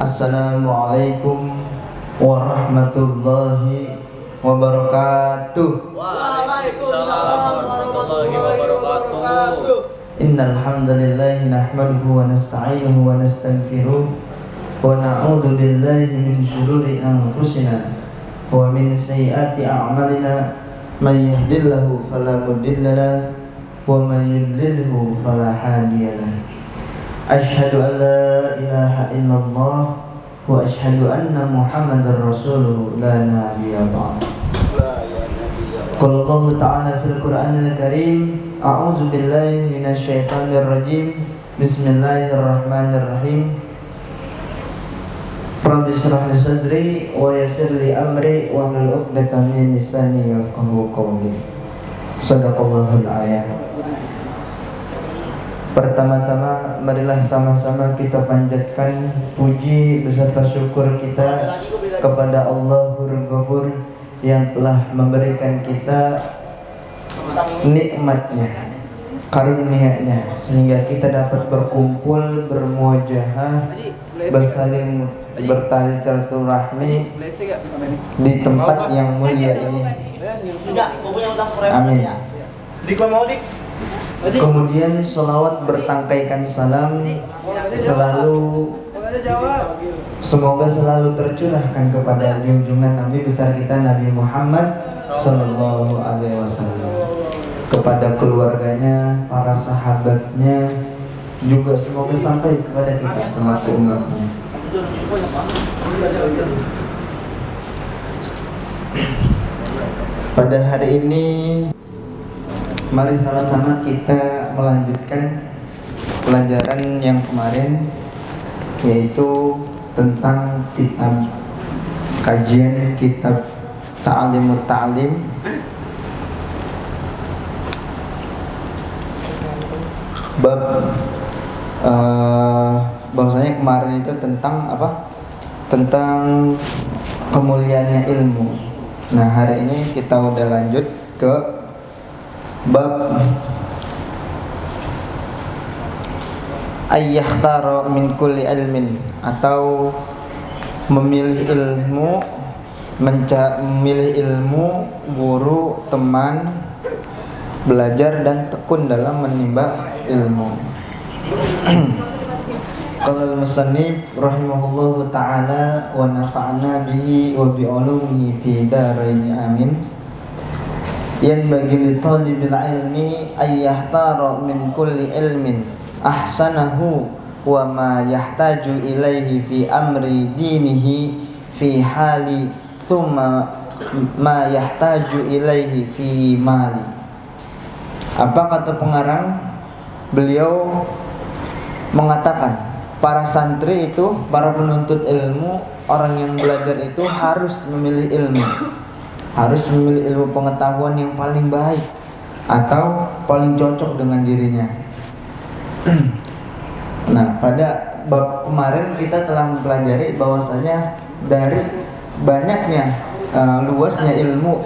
Assalamualaikum warahmatullahi wabarakatuh. Waalaikumsalam warahmatullahi wabarakatuh. Innal hamdalillah nahmaduhu wa nasta'inuhu wa nastaghfiruh wa na'udzu billahi min shururi anfusina wa min sayyiati a'malina may yahdihillahu fala mudilla lahu wa may yudlilhu fala hadiya lahu. Asyhadu an la ilaha illallah wa asyhadu anna Muhammadar Rasulullah la nabiyya ba'd. Qala Allah Ta'ala fil Qur'anil Karim, a'udzu billahi minasy syaithanir rajim. Bismillahirrahmanirrahim. Rabbi shrah li sadri wa yassir li amri wa hlul 'uqdatam min lisani yafqahu qawli. Shadaqallahul ayat. Pertama-tama marilah sama-sama kita panjatkan puji beserta syukur kita kepada Allahur Ghafur yang telah memberikan kita nikmatnya, karunia-Nya, sehingga kita dapat berkumpul, bermuajahah, bersaling bertali silaturahmi di tempat yang mulia ini. Amin. Kemudian selawat bertangkaikan salam semoga selalu tercurahkan kepada junjungan Nabi besar kita Nabi Muhammad Sallallahu Alaihi Wasallam, kepada keluarganya, para sahabatnya, juga semoga sampai kepada kita selaku umatnya. Pada hari ini mari sama-sama kita melanjutkan pelajaran yang kemarin, yaitu tentang kajian kitab Ta'limut Ta'lim bab bahwasanya kemarin itu tentang apa? Tentang kemuliaannya ilmu. Nah, hari ini kita udah lanjut ke bab ayyakhtara min kulli ilmin, atau memilih ilmu, memilih ilmu, guru, teman, belajar dan tekun dalam menimba ilmu. Qala al-musannif rahimahullahu ta'ala wa nafa'na bihi wa bi ulumihi fi darain amin. Yanbaghi li talibil ilmi ay yahtara min kulli ilmin ahsanahu wa ma yahtaju ilaihi fi amri dinihi fi hali thumma ma yahtaju ilaihi fi mali. Apa kata pengarang? Beliau mengatakan para santri itu, para penuntut ilmu, orang yang belajar itu harus memilih ilmu, harus memilih ilmu pengetahuan yang paling baik atau paling cocok dengan dirinya. Nah, pada bab kemarin kita telah mempelajari bahwasanya dari banyaknya luasnya ilmu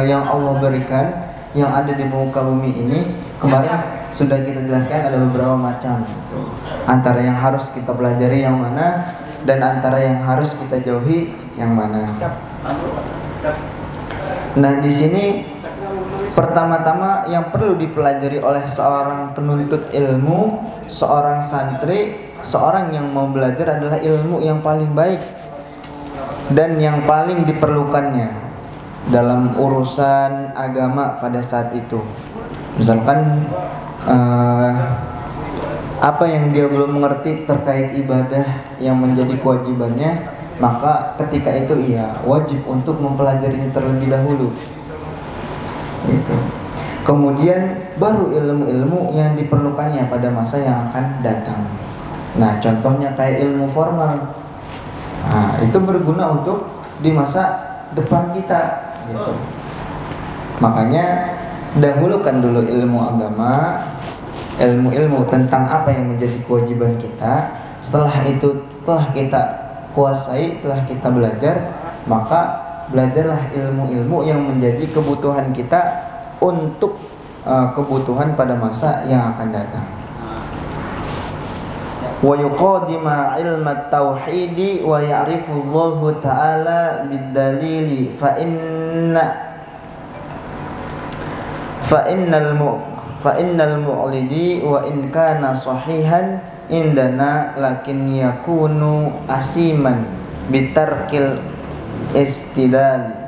yang Allah berikan yang ada di muka bumi ini, kemarin sudah kita jelaskan ada beberapa macam. Antara yang harus kita pelajari yang mana, dan antara yang harus kita jauhi yang mana. Nah, di sini pertama-tama yang perlu dipelajari oleh seorang penuntut ilmu, seorang santri, seorang yang mau belajar adalah ilmu yang paling baik dan yang paling diperlukannya dalam urusan agama pada saat itu. Misalkan apa yang dia belum mengerti terkait ibadah yang menjadi kewajibannya, maka ketika itu ia wajib untuk mempelajarinya terlebih dahulu. Itu. Kemudian baru ilmu-ilmu yang diperlukannya pada masa yang akan datang. Nah, contohnya kayak ilmu formal. Nah, itu berguna untuk di masa depan kita, gitu. Makanya dahulukan dulu ilmu agama, ilmu-ilmu tentang apa yang menjadi kewajiban kita. Setelah itu telah kita kuasai, telah kita belajar, maka belajarlah ilmu-ilmu yang menjadi kebutuhan kita untuk kebutuhan pada masa yang akan datang. wa yuqaddima ilmat tauhidi wa ya'rifu Allah ta'ala bid-dalili fa innal mu'lidi wa in kana sahihan indana lakin yakunu asiman bitarkil istidlal.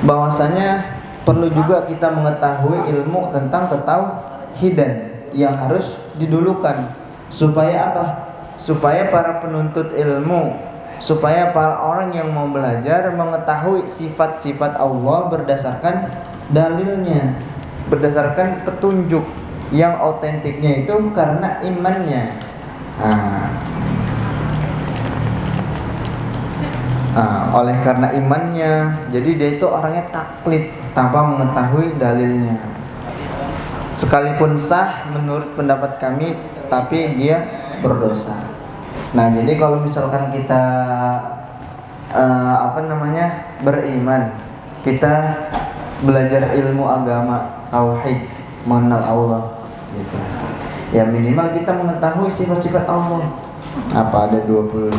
Bahwasanya perlu juga kita mengetahui ilmu tentang ketauhidan yang harus didulukan. Supaya apa? Supaya para penuntut ilmu, supaya para orang yang mau belajar mengetahui sifat-sifat Allah berdasarkan dalilnya, berdasarkan petunjuk yang autentiknya itu karena imannya. Oleh karena imannya, jadi dia itu orangnya taklid tanpa mengetahui dalilnya. Sekalipun sah menurut pendapat kami, tapi dia berdosa. Nah, jadi kalau misalkan kita beriman, kita belajar ilmu agama, tauhid, mengenal Allah, gitu. Ya minimal kita mengetahui sifat-sifat Allah. Apa ada 25?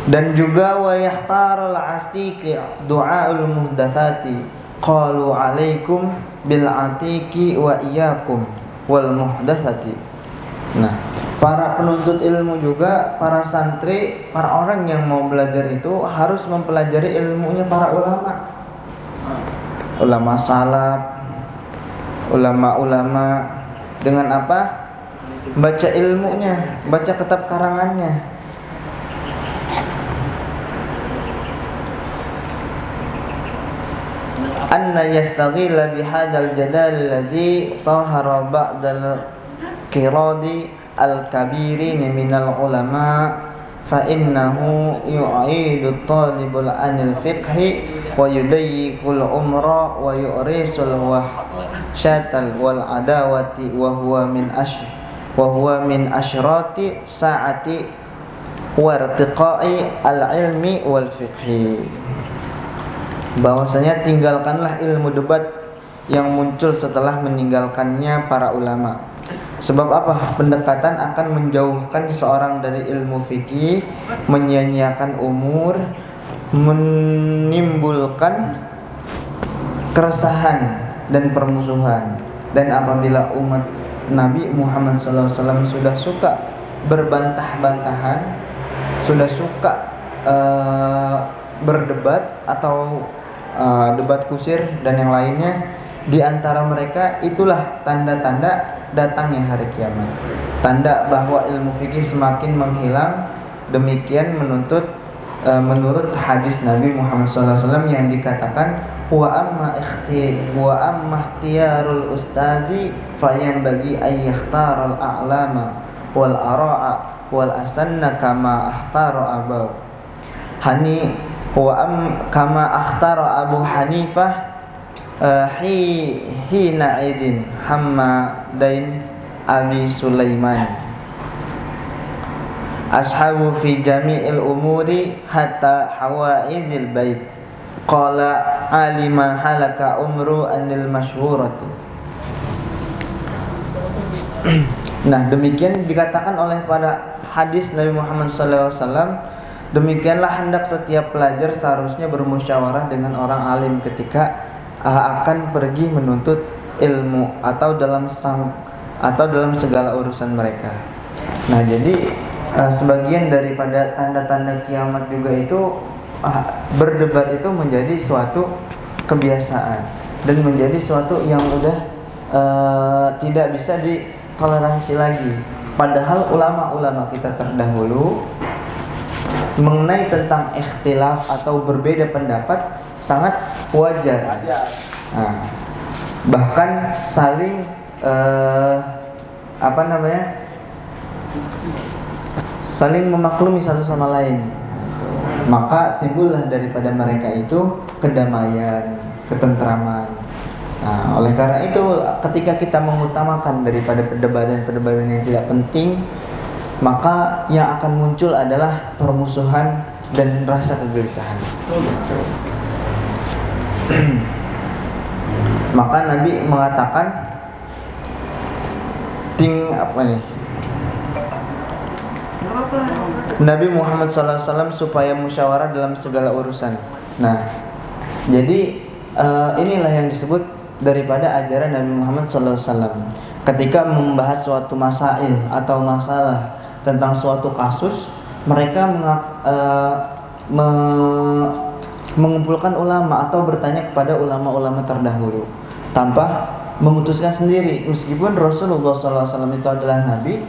Dan juga wa yahtarul astiqi du'aul muhdatsati qalu alaikum bil atiqi wa iyyakum wal muhdatsati. Nah, para penuntut ilmu juga, para santri, para orang yang mau belajar itu harus mempelajari ilmunya para ulama. Ulama salaf, ulama-ulama dengan apa? Baca ilmunya, baca kitab karangannya. Anna yastaghila bihadzal jadal alladhi tahara ba'dal qiradi al-kabirin minal ulama fa innahu yu'idu talibul anil fiqhi wa yudayyiqul umra wa yu'risul wahsyatal wal adawati wa huwa min asyrati sa'ati wa irtiqai al-ilmi wal fiqhi. Bahwasanya tinggalkanlah ilmu debat yang muncul setelah meninggalkannya para ulama. Sebab apa? Pendekatan akan menjauhkan seorang dari ilmu fikih, menyia-nyiakan umur, menimbulkan keresahan dan permusuhan. Dan apabila umat Nabi Muhammad SAW sudah suka berbantah-bantahan, sudah suka berdebat atau debat kusir dan yang lainnya, di antara mereka itulah tanda-tanda datangnya hari kiamat. Tanda bahwa ilmu fikih semakin menghilang. Demikian menurut hadis Nabi Muhammad SAW yang dikatakan wa amma ikhtiyarul ustazi fayanbaghi ay yakhtaral a'lama wal ara'a wal asanna kama akhtara abaw hani kama akhtara Abu Hanifah hina idin Hamadain Abi Sulaiman ashabu fi jami'il umuri hatta hawaizil bait qala alima halaka umru anil masyhurati. Nah, demikian dikatakan oleh pada hadis Nabi Muhammad SAW. Demikianlah hendak setiap pelajar seharusnya bermusyawarah dengan orang alim ketika akan pergi menuntut ilmu atau dalam segala urusan mereka. Nah, jadi sebagian daripada tanda-tanda kiamat juga itu berdebat itu menjadi suatu kebiasaan dan menjadi suatu yang udah tidak bisa ditoleransi lagi. Padahal ulama-ulama kita terdahulu mengenai tentang ikhtilaf atau berbeda pendapat sangat wajar. Nah, bahkan saling saling memaklumi satu sama lain. Maka timbullah daripada mereka itu kedamaian, ketentraman. Nah, oleh karena itu ketika kita mengutamakan daripada perdebatan-perdebatan yang tidak penting, maka yang akan muncul adalah permusuhan dan rasa kegelisahan. Maka Nabi mengatakan Nabi Muhammad SAW supaya musyawarah dalam segala urusan. Nah, jadi inilah yang disebut daripada ajaran Nabi Muhammad SAW. Ketika membahas suatu masail atau masalah tentang suatu kasus, mereka mengumpulkan ulama atau bertanya kepada ulama-ulama terdahulu tanpa memutuskan sendiri. Meskipun Rasulullah SAW itu adalah Nabi,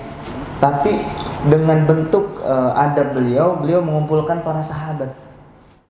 tapi dengan bentuk adab beliau mengumpulkan para sahabat